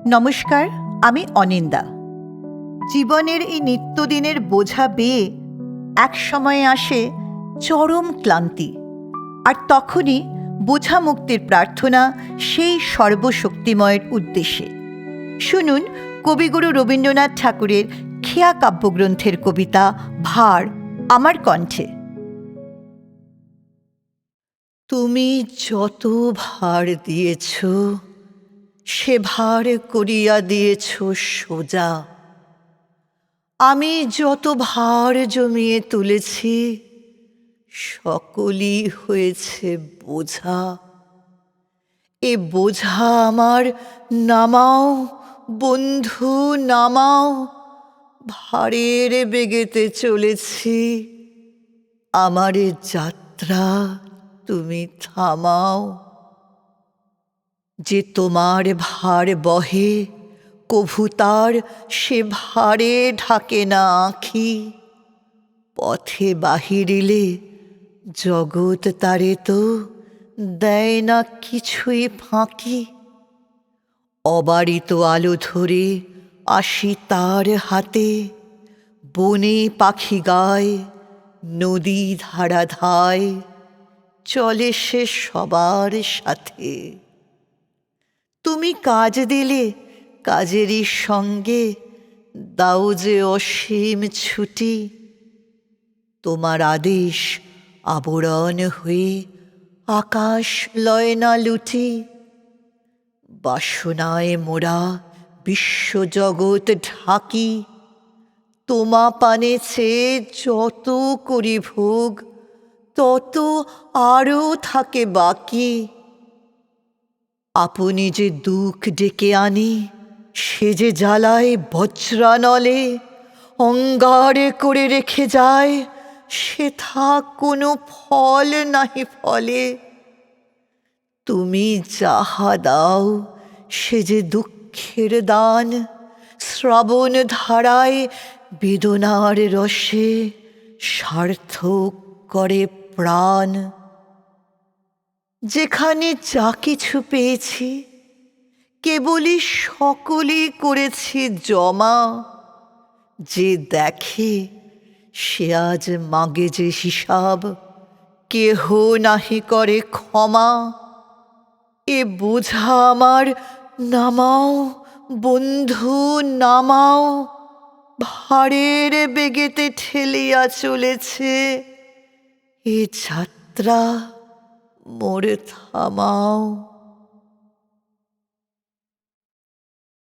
নমস্কার, আমি অনিন্দা। জীবনের এই নিত্যদিনের বোঝা বেয়ে এক সময়ে আসে চরম ক্লান্তি, আর তখনই বোঝা মুক্তির প্রার্থনা সেই সর্বশক্তিময়ের উদ্দেশ্যে। শুনুন কবিগুরু রবীন্দ্রনাথ ঠাকুরের খেয়া কাব্যগ্রন্থের কবিতা ভার আমার কণ্ঠে। তুমি যত ভার দিয়েছ, সে ভার করিয়া দিয়েছ সোজা। আমি যত ভার জমিয়ে তুলেছি, সকলই হয়েছে বোঝা। এ বোঝা আমার নামাও বন্ধু, নামাও। ভারের বেগেতে চলেছি, আমার যাত্রা তুমি থামাও। যে তোমার ভার বহে, কভু তার সে ভারে ঢাকে না আঁখি। পথে বাহিরিলে জগৎ তারে তো দেয় না কিছুই ফাঁকি। অবারিত আলো ধরে আসি তার হাতে, বনে পাখি গায়, নদী ধারা ধায়, চলে সে সবার সাথে। তুমি কাজ দিলে, কাজেরই সঙ্গে দাও যে অসীম ছুটি। তোমার আদেশ আবরণ হয়ে আকাশ লয় না লুটি। বাসনায় মোরা বিশ্বজগৎ ঢাকি, তোমা পানে চেয়ে যত করি ভোগ, তত আরও থাকে বাকি। আপনি যে দুঃখ ডেকে আনি, সে যে জ্বালায় বজ্রানলে, অঙ্গারে করে রেখে যায়, সেথা কোনো ফল নাহি ফলে। তুমি যাহা দাও সে যে দুঃখের দান, শ্রাবণ ধারায় বেদনার রসে সার্থক করে প্রাণ। যেখানে যা কিছু পেয়েছি, কেবলই সকলই করেছি জমা। যে দেখে সে আজ মাগে যে হিসাব, কেহ নাহি করে ক্ষমা। এ বোঝা আমার নামাও বন্ধু, নামাও। ভারের বেগেতে ঠেলিয়া চলেছে, এ যাত্রা মোরে থামাও।